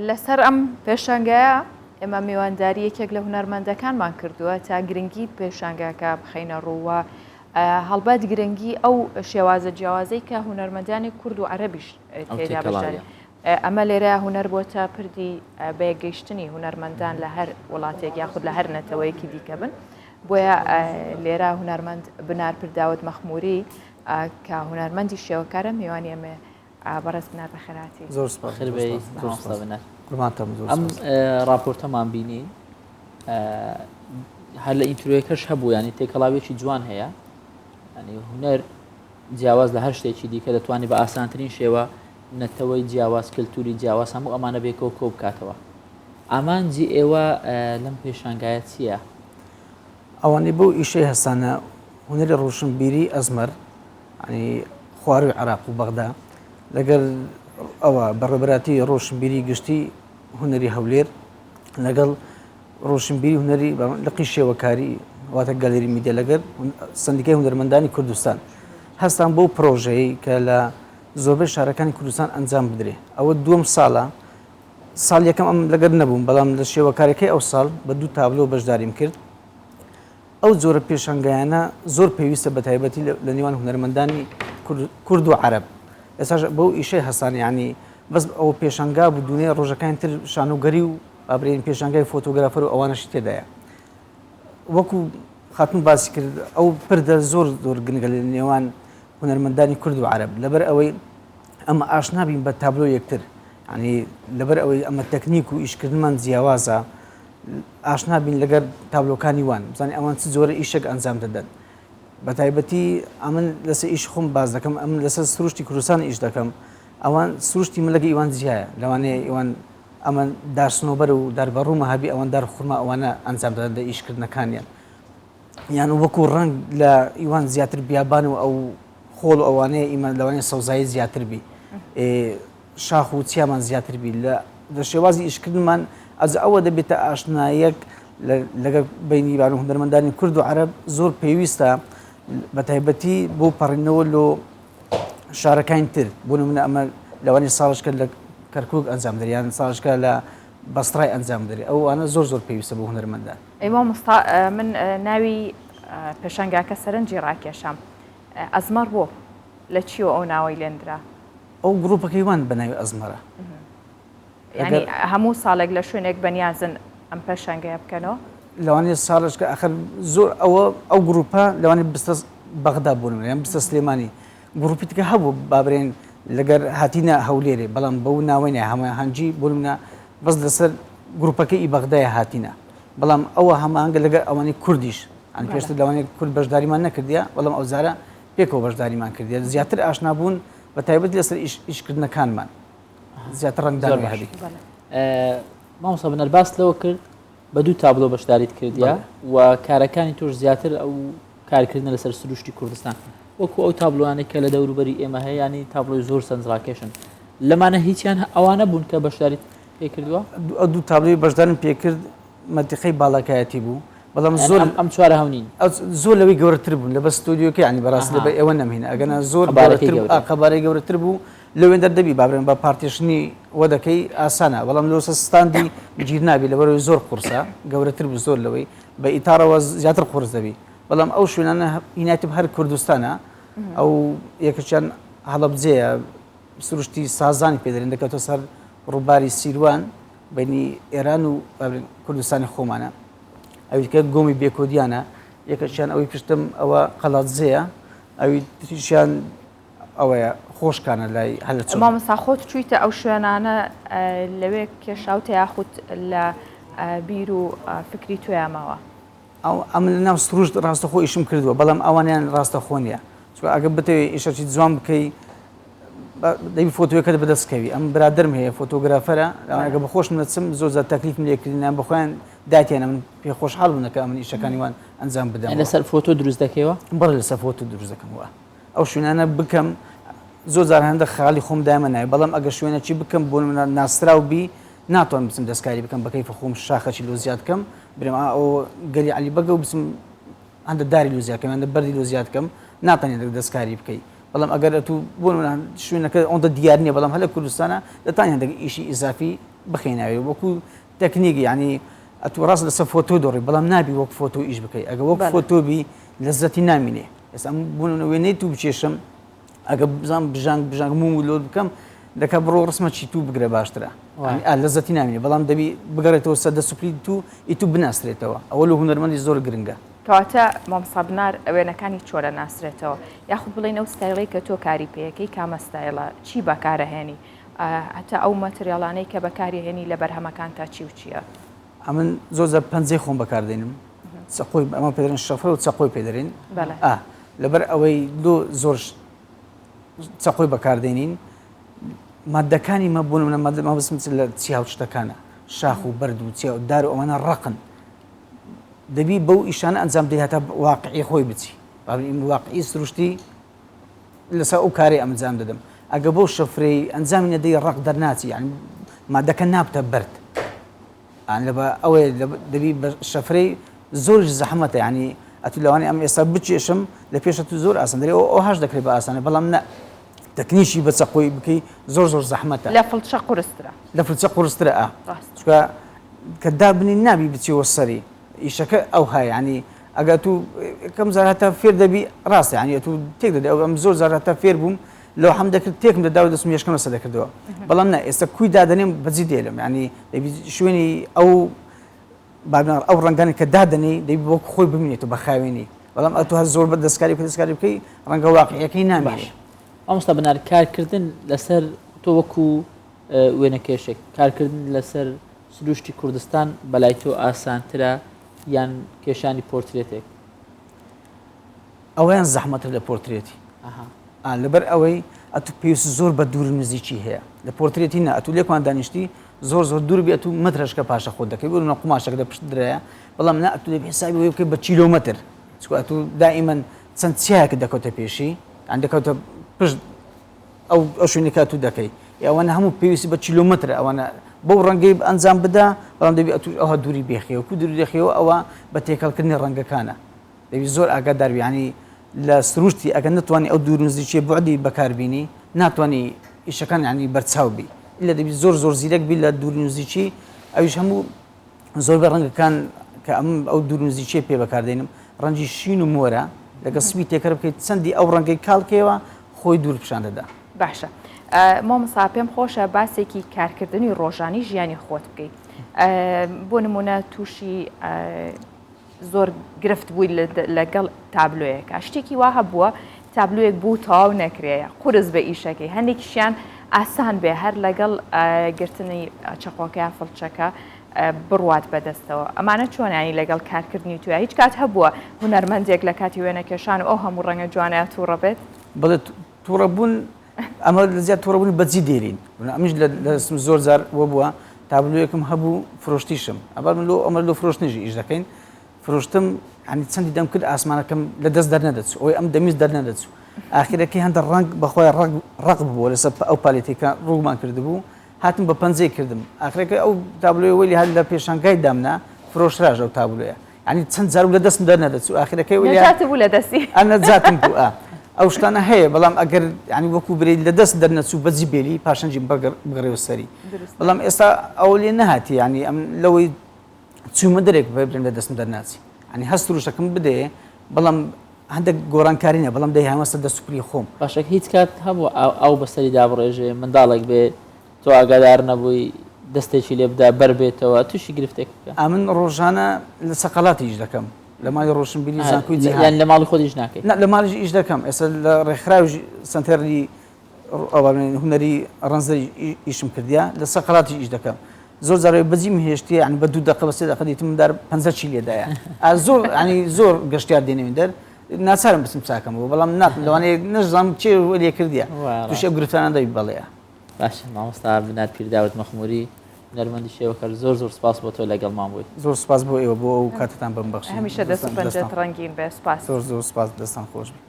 لەسەر ئەم پێشانگایە ئێمە میوانداریەکێک لە هونەرمەندەکانمان کردووە تا گرنگی پێشانگاکە بخەینە ڕووە هەڵبەت گرنگی ئەو شێوازە جیاوازەی کە هونەرمەندانی کورد و عەرەبیش تێدا بەشداری ئەمە لێرە هونەر بۆتە پردی بەیەگەیشتنی هونەرمەندان لە هەر وڵاتێک یاخود لە هەر نەتەوەیەکی دیکە بن بۆیە لێرە هونەرمەند بنار پرداوت مەخموری کە هونەرمەندی شێوەکارە میوانی ئەمێ بەڕێز بنار بەخێراتی زۆر ئەم راپۆرتەمان بینی هەر لە ئینتروەکەش هەبوو ینی تێکەڵاوێکی جوان هەیە ینی هونەر جیاواز لە هەر شتێکی دیکە دەتوانێت بە ئاسانترین شێوە نەتەوەی جیاواز کللتوری جیاواز هەموو ئەمانە بێکەوە کۆ بکاتەوە ئامانجی ئێوە لەم پێشانگایە چییە؟ ئەوانەی بۆ ئیشەی هەستانە هونەری ڕۆشنبیری ئەزمەر ینی خواروی عێراق و بەغدا لەگەر ئەوە بەڕێبەراتی ڕۆشنبیری گشتی هونەری هەولێر لەگەڵ ڕۆشنبیری هونەری لقی شێوەکاری واتە گەلێری میدیە لەگەر سندیکای هونەرمەندانی کوردستان هەستان بۆ پرۆژەیە کە لە زۆربەی شارەکانی کوردستان ئەنجام بدرێ ئەوە دووەم ساڵە ساڵ یەکەم ئەم لەگەر نەبووم بەڵام لە شێوەکارەکەی ئەو ساڵ بە دوو تابلۆ بەشداریم کرد ئەو جۆرە پێشانگایانە زۆر پێویستە بە تایبەتی لە نێوان هونەرمەندانی کورد و عەرەب ئێستا بۆ ئیشەی هەستان ینی بەس ئەو پێشانگا بوو دوونێ ڕۆژەکانی تر شانۆگەری و ئابرین پێشانگای فۆتۆگرافەر و ئەوانەشی تێدایە وەکو خاتون باسی کرد ئەو پردە زۆر زۆر گرنگە لە نێوان هونەرمەندانی کورد و عەرەب لەبەر ئەوەی ئەمە ئاشنابین بە تابلۆ یەکتر ینی لەبەر ئەوەی ئەمە تەکنیک و ئیشکردنمان جیاوازە ئاشنابین لەگەر تابلۆکانی وان بزانانی ئەوان چ جۆرە ئیشێک ئەنجام دەدەن بە تایبەتی ئەمن لەسەر ئیش خۆم باز دەکەم ئەمن لەسەر سروشتی کوردستان ئیش دەکەم ئەوان سروشتی من لەگە ئیوان جیایە لەوانەیە ئیوان ئەمە دارسنۆبەر و داربەڕوومە هەبی ئەوان دارخورما ئەوانە ئەنجام دەدەن لە ئیشکردنەکانیان یان وەکو ڕنگ لە ئیوان زیاتر بیابان و ئەو خۆڵ ئەوانەیە ئیمان لەوانەیە سەوزایی زیاتر بی شاخ و چیامان زیاتر بی لە شێوازی ئیشکردنمان ئەز ئەوە دەبێتە ئاشنایەک لەگەڵ بینی هونەرمەندانی کورد و عەرەب زۆر پێویستە بە تایبەتی بۆ پەڕینەوە لۆ شارەکانی تر بۆ نمونە ئەمە لەوانی ساڵشکە لە کەرکووک ئەنجام دەریان ساڵشکە لە بەستڕای ئەنجام دەری ئەوانە زۆر زۆر پێویستە بۆ هونەرمەندان ئەیوا من ناوی پێشانگاکە سەرنجی ڕاکێشام ئەزمەر بۆ لە چیوە ئەو ناوەی لێندرا ئەو گروپەکەی وان بە ناوی ئەزمەرە ینی هەموو ساڵێک لە شوێنێک بەنیازن ئەم پێشانگایە بکەنەوە لەوانەیە ساڵشکە ئەخر زۆر ئەو گروپە لەوانەیە بستە بەغدا بوون یان بستە سلێمانی گروپی تکە هەبوو بابرێن لەگەر هاتینە هەولێرێ بەڵام بەو ناوەینە هەمە هەنجی بوونە بەس لەسەر گروپەکەی ئی بەغدایە هاتینە بەڵام ئەوە هەمانگە لەگەر ئەوانەی کوردیش ئەن پێشتر لەوانەیە کورد بەشداریمان نەکردیە بەڵام ئەو جارە پێکەوە بەشداریمان کردیە زیاتر ئاشنابوون بە تایبەت لەسەر ئیشکردنەکانمان زیاتر ڕنگدار هەبی مامۆستا بنەر باس لەوە کرد بە دوو تابلۆ بەشداریت کردیە و کارەکانی تۆش زیاتر ئەو کارکردن لەسەر سروشتی کوردستان وەکو ئەو تابلوانێک کە لە دەوروبەری ئێمە هەیە ینی تابلۆی زۆر سەنجڕاکێشن لەمانە هیچیان ئەوانە بوون کە بەشداریت پێکردووە ئەو دوو تابلۆی بەشدارم پێکرد مەنتیقەی باڵاکایەتی بوو بەڵام زۆر ئەم چوارە هەونین زۆر لەوەی گەورەتر بوون لە بە ستودیۆکە ینی بەڕاستی لەبەر ئێوە نەمهینە ئەگەنا زۆر قەبارەی گەورەتر بوو لەوێن دەردەبی بابرێن بە پارتێشنی وە دەکەی ئاسانە بەڵام لەوسە ستاندی گیر نابی لەبەرەوەی زۆر قورسە گەورەتر بوو زۆر لەوەی بە ئیتارەوە زیاتر قورس دەبی بەڵام ئەو شوێنانە هینایەتی هەر کوردستانە ئەو یەکەچیان هەڵەبجەیە سروشتی سازانی پێدەرێن دەکەوتە سەر ڕووباری سیروان بینی ئێران و کوردستانی خۆمانە ئەویکە گۆمی بێکۆدیانە یەکەچیان ئەوەی پشتم ئەوە قەڵاتزەیە ئەوی تریشیان ئەوەیە خۆشکانە لای هەل مامۆستا خۆت چوویتە ئەو شوێنانە لەوێ کێشاوتە یاخود لە بیر و فکری تویامەوە ئەم لە ناو سروشت ڕاستەخۆ ئیشم کردووە بەڵام ئەوانیان ڕاستەخۆ نییە ئەگە بتەوێت ئیشەکی جوان بکەی دەبی فۆتۆیەکەت بەدەستکەوی ئەم برادرم هەیە فۆتۆگرافەرە ئەگە بەخۆشم نەچم زۆر زیات تەکلیفم لێکردیان بەخۆیان داتیانە من پێ خۆشحاڵ بوونەکە ئەمن ئیشەکانی وان ئەنجام بدەم لەسەر فۆتۆ دروست دەکەیەوە بەڵێ لەسەر فۆتۆ دروست دەکەمەوە ئەو شوێنانە بکەم زۆر جار هەندە خاڵی خۆم دامە نایە بەڵام ئەگە شوێنەکی بکەم بۆ ناسرااو بی ناتوان بچم دەستکاری بکەم بە کەیفە خۆم شاخەکی لۆ زیاد بکەم برێم ئەو گەلی عەلی بەگە و بچم هەندە داری لۆ زیاد بکەم هەندە بەردی لۆ زیاد بکەم ناتوانێت دەستکاری بکەیت بەڵام ئەگەر تو بۆ شوێنەکە ئەوەندە دیار نییە بەڵام هەلە کوردستانە دەتان هەندێک ئیشی ئیزافی بخێناوێ وەکو تەکنیکی ینی ئەتو ڕاست لەسەر فۆتۆ دۆڕی بەڵام نابی وەک فۆتۆ ئیش بکەیت ئەگە وەک فۆتۆبی لەزەتی نامینێ ئێستا بوون وێنەی تو بچێشم ئەگە بزانام بژانگ موم لۆ بکەم دەکە بڕۆ ڕسممە چی تو بگرێ باشترە لەزەتی نامینێ بەڵام دەبی بگەڕێتەوە سەدە سوپری تو ئیتو بناسرێتەوە ئەوە لە هونەرمەندی زۆر گرنگە کەواتە مامسابنار وێنەکانی چۆرە ناسرێتەوە یاخود بڵێن ئەو ستایڵی کە تۆ کاری پێەکەی کامە ستایڵە چی بەکارەهێنی هەتا ئەو مەتریاڵانەی کە بەکارهێنی لە بەرهەمەکان تا چی و چییە؟ ئەمن زۆر پەنجەی خۆم بەکاردێنم چقۆی ئەمە پێدرێن شەفرە و چقۆی پێدەرێن لەبەر ئەوەی زۆر چقۆی بەکاردێنین مادەکانی مە بوون مە بسم لە چیا و شتەکانە شاخ و بەرد و چیا و دار و ئەوانە ڕقن دەبی بەو ئیشانە ئەنجام دەی هەتا واقعی خۆی بچی واقعی سروشتی لەسەر ئەو کارێ ئەمەنجام دەدەم ئەگە بۆ شەفرەی ئەنجامی نەدەی ڕق دەرناچی یعنی مادەکە نابتە بەرد لەبە ئەوەیە دەبی بە شەفرەی زۆرش زەحمەتە ینی ئەتو لەوانی ئەم ئێستا بچێشم لە پێشە تو زۆر ئاسان دەرێ ئەو هاش دەکرێت بە ئاسانە بەڵام نە تەکنیشی بە چەقۆی بکەی زۆر زەحمەتە لە فڵچە قورسترە لە فڵچە قورسترە چکە کە دابنی نابی بچیەوە سەری ئیشەکە ئەو هەیە ینی ئەگە تو کەم زاراتە فێر دەبی ڕاستە ینی تو تێک دەدە ئەو ئەم زۆر زاراتە فێر بووم لەو هەم دەکرد تێکم دەدا دەستم یشکەمە سە دەکردەوە بەڵام نە ئێستا کوی دادەنێم بەجی دێلم ینی شوێنی ئەو بابنار ئەو ڕەنگانی کە دادنی دەبی بۆ خۆی ببینێت و بە خاوێنی بەڵام ئەتو هەر زۆر بە دەستکاری بکەی ڕەنگە واقعیەکەی نامێنێ ئەمستا بنار کارکردن لەسەر تۆ وەکو وێنە کێشێک کارکردن لەسەر سروشتی کوردستان بەلای تۆ ئاسانترە یان کێشانی پۆرترێتێک ئەویان زەحمەتە لە پۆرترێتی لەبەر ئەوەی ئەتو پێویست زۆر بە دوور نزیکی هەیە لە پۆرترێتی نە ئەتو لێکوان دانیشتی زۆر دوور بێت و مەترشکە پاشە خۆت دەکەی بۆ قوماشەکە لە پشت درایە بەڵام نە ئەتو لێ حسابی وێ بکەی بە کیلۆمەتر چکە ئەتو دائیمەن چەند چیاکە دەکەوتە پێشی ئەن دەکەوتە پشت ئەو شوێنێکا تو دەکەی ئەوانە هەموو پێویستی بە کیلۆمەتر ئەوانە بەو ڕەنگەی ئەنجام بدا بەڵام دەبی ئەوە دووری بێخەوە کو دووری دەخەوە ئەوە بە تێکەڵکردنی ڕەنگەکانە دەبی زۆر ئاگادار ینی لە سروشتی ئەگەر نتوانانی ئەو دوور نزیکیە بوعدی بەکاربیینی ناتوانانی ئیشەکان ینی بەرچاوبی لە دەبی زۆر زیرەک بی لە دوور نزیکی ئەویش هەموو زۆر بە ڕەنگەکان کە ئەم ئەو دوور نزیکیە پێ بەکاردێنم ڕەنجی شین و مۆرە لەگە سوی تێکەر بکەیت چەندی ئەو ڕەنگەی کاڵکەوە خۆی دوور پیشان دەدا باشە مامۆستا پێم خۆشە باسێکی کارکردنی ڕۆژانی ژیانی خۆت بکەیت بۆ نمونە تووشی زۆر گرفت بووی لەگەڵ تابلۆیەکە شتێکی وا هەبووە تابلوێک بوو تەواو نەکرێە قورس بە ئیشەکەی هەندێکیشیان ئاسان بێ هەر لەگەڵ گرتنی چەقۆکە یا فڵچەکە بڕوات بەدەستەوە ئەمانە چۆنانی لەگەڵ کارکردنی توە هیچ کات هەبووە هونەرمەندێک لە کاتی وێنەکێشان و ئەو هەموو ڕەنگە جوانەیە تووڕە بێت بڵێت تووڕەبوون ئەمە لە زیاد تووڕەبوونی بەجی دێرین ئەمیش لە زۆر جار وە بووە تابلوەکەم هەبوو فرۆشتیشم ئەمە لۆ فرۆشتنیژی ئیش دەکەین فرۆشتم ینی چەندی دەم کرد ئاسمانەکەم لە دەست دەرنەدەچوو ئەوی ئەم دەمیز دەرنەدەچوو ئاخرەکەی هەندە ڕنگ بەخۆی ڕق بووە لەسەر ئەو پالێتێکە ڕوومان کردبوو هاتم بە پەنجەی کردم ئاخرەکە ئەو تابلۆی وەلی هەر لە پێشانگای دامنا فرۆشراژ ئەو تابلۆیە ینی چەند جار لە دەستم دەرنەدەچوو ئاخرەکەی بوو لە دەستی ئەنەجاتم بوو ئەو شتانە هەیە بەڵام ئەگەر ینی وەکو برێت لە دەست دەرنەچوو بەجی بێلی پاشەنجی بگەڕێەوە سەری بەڵام ئێستا ئەو لێ نەهاتی ینی ئەم لەوەی چوومە دەرێک بێن لە دەستم دەرناچی ینی هەست ڕوشەکەم بدێ بەڵام هەندێک گۆڕانکارینە بەڵام دەی هەمەستە دەسوپری خۆم باشە هیچ کات هەبوو ئەو بەسەری دابڕێژێ منداڵێک بێ تۆ ئاگادار نەبووی دەستێکی لێ بدا بەر بێتەوە تووشی گرفتێک من ڕۆژانە لە سەقەڵاتی ئیش دەکەم لە ماڵی ڕۆشنبیری زانکۆی یان لە ماڵی خۆدیش ناکەیت لە ماڵیش ئیش دەکەم ئێستا لە ڕێکخراوی سنتەری هونەری ڕەنزەری ئیشم کردیا لە سەقەڵاتی ئیش دەکەم زۆر جارێ بەجیم هێشتی ینی بە 2 دقە بە 3 دقە دیتم دار 50 چی لێدایە زۆر ینی زۆر گەشتیار دێنەوێن دەر ناچارم بچم چاکەمەوە بەڵام ناتم لەوانەیە نەزانم چێ لێ کردیە تووشی ئەو گرفتانە دەبی بەڵەیە باشە مامۆستا بنات پیرداوت مەخموری هونەرمەندی شێوەکەر زۆر سپاس بۆ تۆ لەگەڵمان بوویت زۆر سپاس بۆ ئێوە بۆ ئەو کاتتان بەم بەخشی هەمیشە دەست پەنجەت ڕەنگین بێ سپاس زۆر سپاس دەستان خۆش بێت